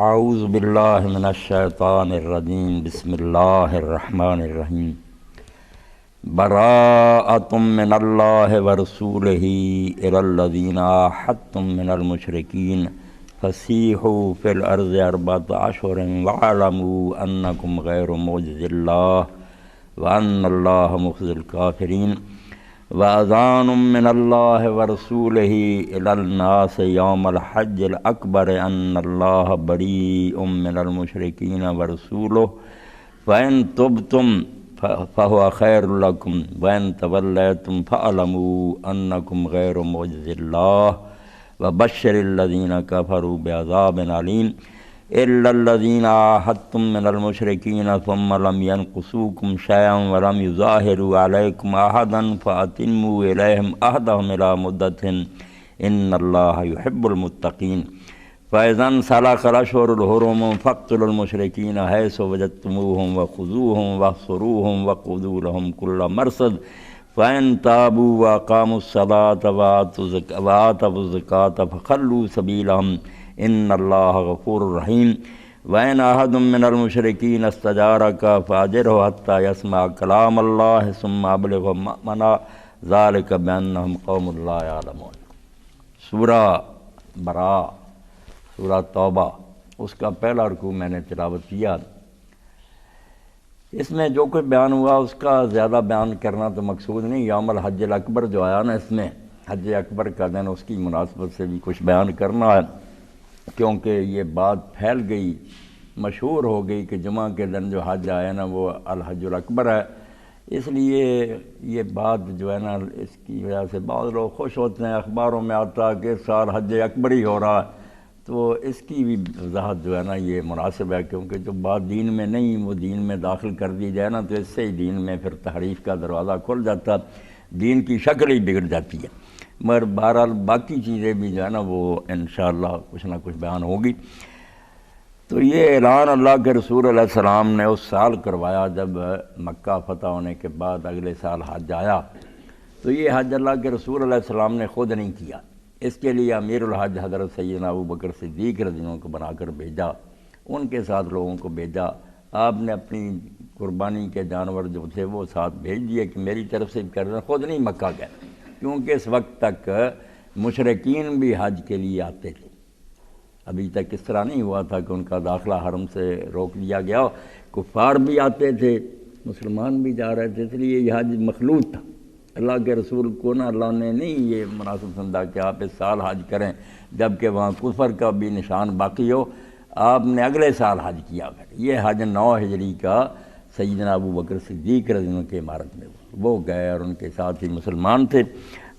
اعوذ باللہ من الشیطان الرجیم بسم اللہ الرحمن الرحیم براءۃ من اللہ ورسولہ الی الذین عاہدتم من المشرکین فسیحوا فی الارض اربعۃ اشہر واعلموا انکم غیر معجز اللہ وان اللہ مخزی الکافرین وَأَذَانٌ مِّنَ اللَّهِ وَرَسُولِهِ إِلَى النَّاسِ يَوْمَ الْحَجِّ الْأَكْبَرِ أَنَّ اللَّهَ بَرِيءٌ مِّنَ الْمُشْرِكِينَ وَرَسُولُهُ فَإِن تُبْتُمْ فَهُوَ خَيْرٌ لَكُمْ وَإِن تَوَلَّيْتُمْ فَاعْلَمُوا أَنَّكُمْ غَيْرُ مُعْجِزِي اللَّهِ وَبَشِّرِ الَّذِينَ كَفَرُوا بِعَذَابٍ أَلِيمٍ إِلَّا الَّذِينَ عَاهَدتُّم مِّنَ الْمُشْرِكِينَ ثُمَّ لَمْ يَنقُصُوكُمْ شَيْئًا وَلَمْ يُظَاهِرُوا عَلَيْكُمْ أَحَدًا فَأَتِمُّوا إِلَيْهِمْ عَهْدَهُمْ إِلَىٰ مُدَّتِهِمْ إِنَّ اللَّهَ يُحِبُّ الْمُتَّقِينَ فَإِذَا انسَلَخَ الْأَشْهُرُ الْحُرُمُ فَاقْتُلُوا الْمُشْرِكِينَ حَيْثُ وَجَدتُّمُوهُمْ وَخُذُوهُمْ وَاحْصُرُوهُمْ وَاقْعُدُوا لَهُمْ كُلَّ مَرْصَدٍ فَإِن تَابُوا وَأَقَامُوا الصَّلَاةَ وَآتَوُا الزَّكَاةَ فَخَلُّوا سَبِيلَهُمْ إِنَّ اللَّهَ غَفُورٌ رَّحِيمٌ وَإِنْ أَحَدٌ مِّنَ الْمُشْرِكِينَ اسْتَجَارَكَ فَأَجِرْهُ حَتَّىٰ يَسْمَعَ كَلَامَ اللَّهِ ثُمَّ أَبْلِغْهُ مَأْمَنَهُ ذَلِكَ بِأَنَّهُمْ قَوْمٌ لَّا يَعْلَمُونَ۔ سورہ براء، سورہ توبہ، اس کا پہلا رکوع میں نے تلاوت کیا۔ اس میں جو کوئی بیان ہوا اس کا زیادہ بیان کرنا تو مقصود نہیں۔ یوم الحج الاکبر جو آیا نا، اس میں حج اکبر کا دن، اس کی مناسبت سے بھی کچھ بیان کرنا ہے، کیونکہ یہ بات پھیل گئی، مشہور ہو گئی کہ جمعہ کے دن جو حج آیا نا وہ الحج الاکبر ہے۔ اس لیے یہ بات جو ہے نا، اس کی وجہ سے بعض لوگ خوش ہوتے ہیں، اخباروں میں آتا کہ اس سال حج اکبر ہی ہو رہا ہے، تو اس کی بھی وضاحت جو ہے نا یہ مناسب ہے، کیونکہ جو بات دین میں نہیں وہ دین میں داخل کر دی جائے نا تو اس سے ہی دین میں پھر تحریف کا دروازہ کھل جاتا، دین کی شکل ہی بگڑ جاتی ہے۔ مگر بہرحال باقی چیزیں بھی جو ہے نا وہ انشاءاللہ کچھ نہ کچھ بیان ہوگی۔ تو یہ اعلان اللہ کے رسول علیہ السلام نے اس سال کروایا جب مکہ فتح ہونے کے بعد اگلے سال حج آیا۔ تو یہ حج اللہ کے رسول علیہ السلام نے خود نہیں کیا، اس کے لیے امیر الحج حضرت سیدنا ابوبکر صدیق رضی اللہ عنہ کو بنا کر بھیجا، ان کے ساتھ لوگوں کو بھیجا۔ آپ نے اپنی قربانی کے جانور جو تھے وہ ساتھ بھیج دیے کہ میری طرف سے کر رہے، خود نہیں مکہ گئے، کیونکہ اس وقت تک مشرکین بھی حج کے لیے آتے تھے۔ ابھی تک اس طرح نہیں ہوا تھا کہ ان کا داخلہ حرم سے روک دیا گیا، کفار بھی آتے تھے، مسلمان بھی جا رہے تھے، اس لیے یہ حج مخلوط تھا۔ اللہ کے رسول کو نا اللہ نے نہیں یہ مناسب سمجھا کہ آپ اس سال حج کریں جبکہ وہاں کفر کا بھی نشان باقی ہو، آپ نے اگلے سال حج کیا۔ یہ حج 9 ہجری کا سیدنا ابوبکر صدیق رضی اللہ عنہ کی عمارت میں وہ گئے اور ان کے ساتھ ہی مسلمان تھے۔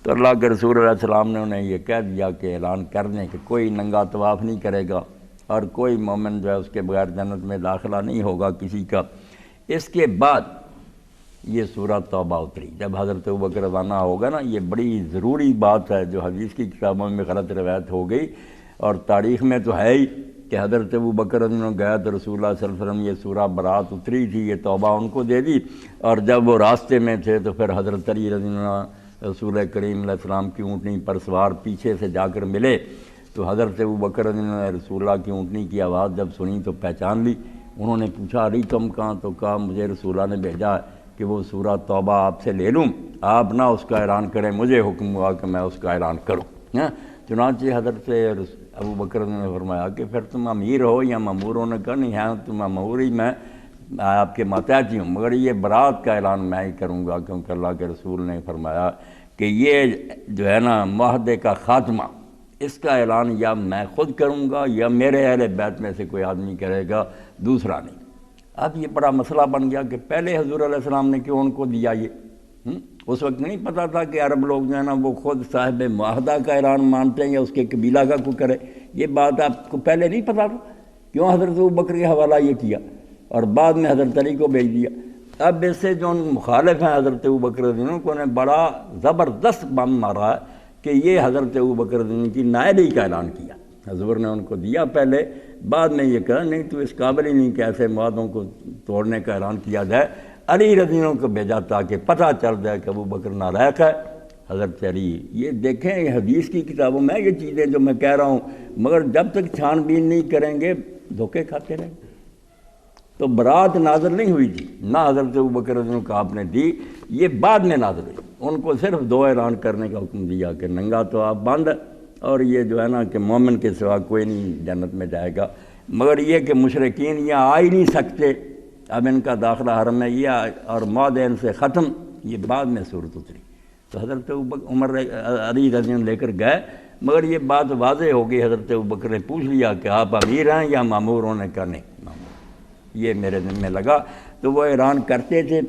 تو اللہ کے رسول علیہ السلام نے انہیں یہ کہہ دیا کہ اعلان کر دیں کہ کوئی ننگا طواف نہیں کرے گا اور کوئی مومن جو ہے اس کے بغیر جنت میں داخلہ نہیں ہوگا کسی کا۔ اس کے بعد یہ سورہ توبہ اتری جب حضرت ابوبکر روانہ ہوگا نا۔ یہ بڑی ضروری بات ہے جو حدیث کی کتابوں میں غلط روایت ہو گئی اور تاریخ میں تو ہے ہی کہ حضرت ابوبکر رضی اللہ عنہ گئے تو رسول اللہ صلی اللہ علیہ وسلم یہ سورہ برات اتری تھی، یہ توبہ ان کو دے دی، اور جب وہ راستے میں تھے تو پھر حضرت علی رضی اللہ عنہ رسول کریم علیہ السلام کی اونٹنی پر سوار پیچھے سے جا کر ملے، تو حضرت ابوبکر رضی اللہ عنہ نے رسول اللہ کی اونٹنی کی آواز جب سنی تو پہچان لی۔ انہوں نے پوچھا علی تم کہاں؟ تو کہا مجھے رسول اللہ نے بھیجا کہ وہ سورہ توبہ آپ سے لے لوں، آپ نہ اس کا اعلان کریں، مجھے حکم ہوا کہ میں اس کا اعلان کروں۔ چنانچہ حضرت ابوبکر نے فرمایا کہ پھر تم امیر ہو یا مامور ہو؟ نے کہا نہیں ہے تم مامور ہی، میں آپ کے ماتحت ہی ہوں، مگر یہ برات کا اعلان میں ہی کروں گا، کیونکہ اللہ کے رسول نے فرمایا کہ یہ جو ہے نا معاہدے کا خاتمہ، اس کا اعلان یا میں خود کروں گا یا میرے اہل بیت میں سے کوئی آدمی کرے گا، دوسرا نہیں۔ اب یہ بڑا مسئلہ بن گیا کہ پہلے حضور علیہ السلام نے کیوں ان کو دیا یہ؟ اس وقت نہیں پتہ تھا کہ عرب لوگ جو ہے نا وہ خود صاحب معاہدہ کا اعلان مانتے ہیں یا اس کے قبیلہ کا کو کرے، یہ بات آپ کو پہلے نہیں پتہ تھا، کیوں حضرت ابوبکر کے حوالہ یہ کیا اور بعد میں حضرت علی کو بھیج دیا؟ اب اس سے جو مخالف ہیں حضرت ابوبکر رضی اللہ عنہ کو نے بڑا زبردست بم مارا کہ یہ حضرت ابوبکر رضی اللہ عنہ کی نائلی کا اعلان کیا، حضور نے ان کو دیا پہلے، بعد میں یہ کہا نہیں تو اس قابل ہی نہیں کہ ایسے معاہدوں کو توڑنے کا اعلان کیا جائے۔ علی رضی اللہ عنہ کو بھیجا تاکہ پتہ چل جائے کہ ابوبکر نالائق ہے، حضرت علی۔ یہ دیکھیں یہ حدیث کی کتابوں میں یہ چیزیں جو میں کہہ رہا ہوں، مگر جب تک چھان بین نہیں کریں گے دھوکے کھاتے رہے. تو برات نازل نہیں ہوئی تھی نہ حضرت ابوبکر رضی اللہ عنہ کو آپ نے دی، یہ بعد میں نازل ہوئی. ان کو صرف دو اعلان کرنے کا حکم دیا کہ ننگا تو آپ بند، اور یہ جو ہے نا کہ مومن کے سوا کوئی نہیں جنت میں جائے گا، مگر یہ کہ مشرکین یہاں آ ہی نہیں سکتے، اب ان کا داخلہ حرم میں یہ اور مودین سے ختم، یہ بعد میں صورت اتری. تو حضرت عمر علی رضی اللہ عنہ لے کر گئے، مگر یہ بات واضح ہو گئی. حضرت ابوبکر نے پوچھ لیا کہ آپ امیر ہیں یا مامور؟ ہونے کا نہیں مامور، یہ میرے ذمہ لگا. تو وہ اعلان کرتے تھے،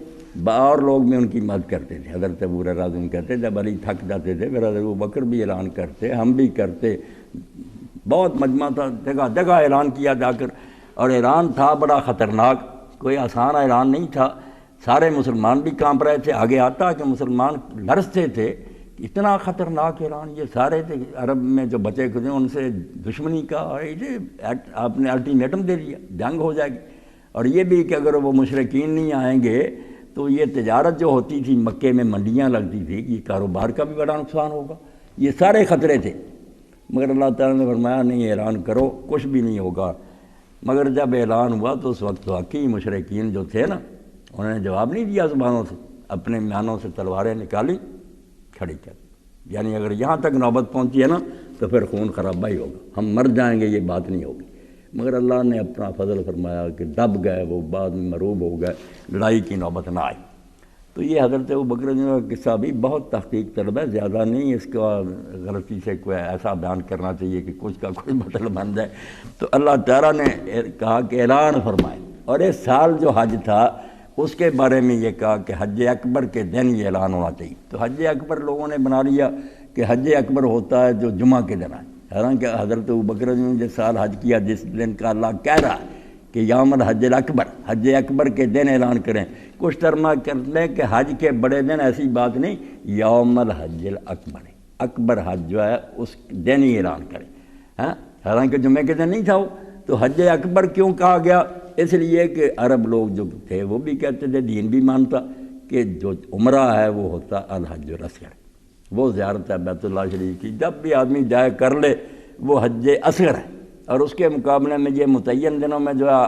اور لوگ بھی ان کی مدد کرتے تھے. حضرت ابو ہریرہ رضی اللہ عنہ کہتے جب علی تھک جاتے تھے پھر حضرت ابوبکر بھی اعلان کرتے، ہم بھی کرتے. بہت مجمع تھا، جگہ جگہ اعلان کیا جا کر، اور اعلان تھا بڑا خطرناک، کوئی آسان اعلان نہیں تھا. سارے مسلمان بھی کانپ رہے تھے. آگے آتا کہ مسلمان لرزتے تھے، اتنا خطرناک اعلان. یہ سارے تھے عرب میں جو بچے کھدے ان سے دشمنی کا، اور آپ نے الٹیمیٹم دے دیا جنگ ہو جائے گی. اور یہ بھی کہ اگر وہ مشرکین نہیں آئیں گے تو یہ تجارت جو ہوتی تھی مکے میں، منڈیاں لگتی تھی، یہ کاروبار کا بھی بڑا نقصان ہوگا. یہ سارے خطرے تھے، مگر اللہ تعالیٰ نے فرمایا نہیں اعلان کرو، کچھ بھی نہیں ہوگا. مگر جب اعلان ہوا تو اس وقت واقعی مشرکین جو تھے نا، انہوں نے جواب نہیں دیا زبانوں سے، اپنے میانوں سے تلواریں نکالی، کھڑی کر. یعنی اگر یہاں تک نوبت پہنچی ہے نا تو پھر خون خرابہ ہی ہوگا، ہم مر جائیں گے، یہ بات نہیں ہوگی. مگر اللہ نے اپنا فضل فرمایا کہ دب گئے وہ، بعد میں مروب ہو گئے، لڑائی کی نوبت نہ آئی. تو یہ حضرت ابوبکر رضی اللہ عنہ کا قصہ بھی بہت تحقیق طلب ہے، زیادہ نہیں اس کا غلطی سے کوئی ایسا بیان کرنا چاہیے کہ کچھ کا کوئی مطلب بن جائے. تو اللہ تعالیٰ نے کہا کہ اعلان فرمائے. اور اس سال جو حج تھا اس کے بارے میں یہ کہا کہ حج اکبر کے دن یہ اعلان ہونا چاہیے. تو حج اکبر لوگوں نے بنا لیا کہ حج اکبر ہوتا ہے جو جمعہ کے دن آئے. حالانکہ حضرت ابوبکر رضی اللہ عنہ جس سال حج کیا، جس دن کا اللہ کہہ رہا ہے کہ یوم الحج الاکبر، حج اکبر کے دن اعلان کریں. کچھ ترجمہ کرتے ہیں کہ حج کے بڑے دن، ایسی بات نہیں، یوم الحج الاکبر، اکبر حج جو ہے اس دن ہی اعلان کریں. حالانکہ جمعے کے دن نہیں تھا وہ. تو حج اکبر کیوں کہا گیا؟ اس لیے کہ عرب لوگ جو تھے وہ بھی کہتے تھے، دین بھی مانتا کہ جو عمرہ ہے وہ ہوتا الحج الاصغر، وہ زیارت ہے بیت اللہ شریف کی. جب بھی آدمی جائے کر لے وہ حج اصغر ہے. اور اس کے مقابلے میں یہ متعین دنوں میں جو ہے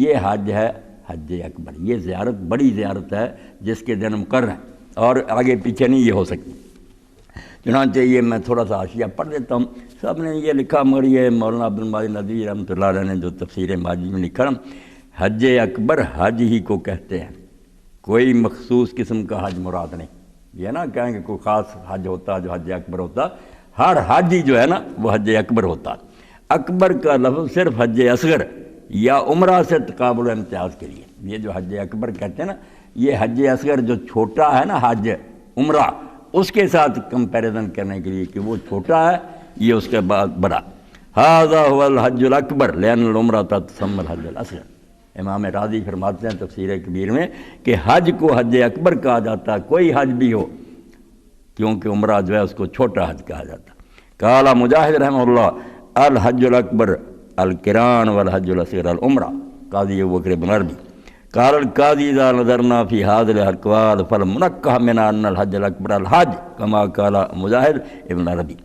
یہ حج ہے حج اکبر. یہ زیارت بڑی زیارت ہے جس کے دن مقرر ہیں، اور آگے پیچھے نہیں یہ ہو سکتی. چنانچہ یہ میں تھوڑا سا حاشیہ پڑھ دیتا ہوں. سب نے یہ لکھا، مگر یہ مولانا عبد الماجد ندوی رحمۃ اللہ علیہ نے جو تفسیر ماجد میں لکھا، حج اکبر حج ہی کو کہتے ہیں، کوئی مخصوص قسم کا حج مراد نہیں. یہ نا کہیں کہ کوئی خاص حج ہوتا جو حج اکبر ہوتا، ہر حج ہی جو ہے نا وہ حج اکبر ہوتا. اکبر کا لفظ صرف حج اصغر یا عمرہ سے تقابل امتیاز کے لیے. یہ جو حج اکبر کہتے ہیں نا، یہ حج اصغر جو چھوٹا ہے نا حج عمرہ، اس کے ساتھ کمپیریزن کرنے کے لیے کہ وہ چھوٹا ہے، یہ اس کے بعد بڑا. ھذا ھو الحج الاکبر لأن العمرہ تسمى الحج الاصغر. امام راضی فرماتے ہیں تفسیر کبیر میں کہ حج کو حج اکبر کہا جاتا ہے، کوئی حج بھی ہو، کیونکہ عمرہ جو ہے اس کو چھوٹا حج کہا جاتا. قال مجاہد رحمہ اللہ الحج الاکبر القران والحج الاصغر العمرہ. قاضی ابوبکر بن عربی قال القاضی اذا نظرنا في هذه الاقوال فالمنقح من ان الحج الاکبر الحج كما قال مجاہد ابن عربی.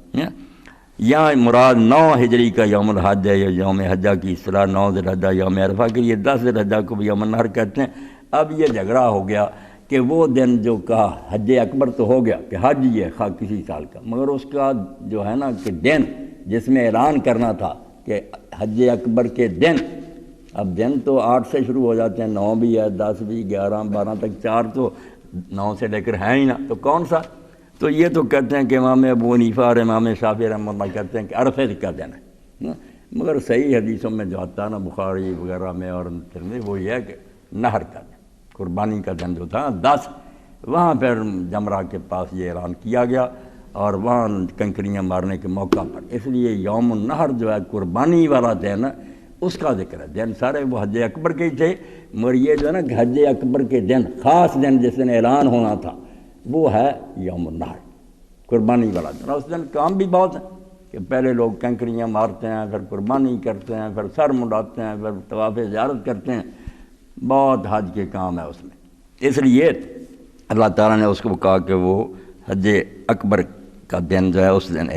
یہاں مراد 9 ہجری کا یوم الحج ہے، یا یوم حجہ کی اصطلاح 9 ذی الحجہ یوم عرفہ کے لیے 10 ذی الحجہ کو بھی یوم النحر کہتے ہیں. اب یہ جھگڑا ہو گیا کہ وہ دن جو کہا حج اکبر تو ہو گیا کہ حج یہ خواہ کسی سال کا، مگر اس کا جو ہے نا کہ دن جس میں اعلان کرنا تھا کہ حج اکبر کے دن، اب دن تو 8 سے شروع ہو جاتے ہیں، 9 بھی ہے، 10 بھی، 11 12 تک، 4 تو 9 سے لے کر ہیں ہی نا، تو کون سا؟ تو یہ تو کہتے ہیں کہ امام ابو حنیفہ اور امام شافعی رحمۃ اللہ کہتے ہیں کہ عرفے کا دن ہے. مگر صحیح حدیثوں میں جو آتا ہے نا بخاری وغیرہ میں اور ترمذی، وہ یہ ہے کہ نہر کا دن، قربانی کا دن جو تھا 10، وہاں پھر جمرہ کے پاس یہ اعلان کیا گیا، اور وہاں کنکریاں مارنے کے موقع پر. اس لیے یوم النحر جو ہے قربانی والا دن، اس کا ذکر ہے. دن سارے وہ حج اکبر کے ہی تھے، مگر یہ جو ہے نا کہ حج اکبر کے دن، خاص دن جس دن اعلان ہونا تھا، وہ ہے یوم النحر، قربانی والا دن. اور اس دن کام بھی بہت ہے کہ پہلے لوگ کنکریاں مارتے ہیں، پھر قربانی کرتے ہیں، پھر سر منڈاتے ہیں، پھر طواف زیارت کرتے ہیں. بہت حج کے کام ہے اس میں. اس لیے اللہ تعالیٰ نے اس کو کہا کہ وہ حج اکبر کا دن جو ہے اس دن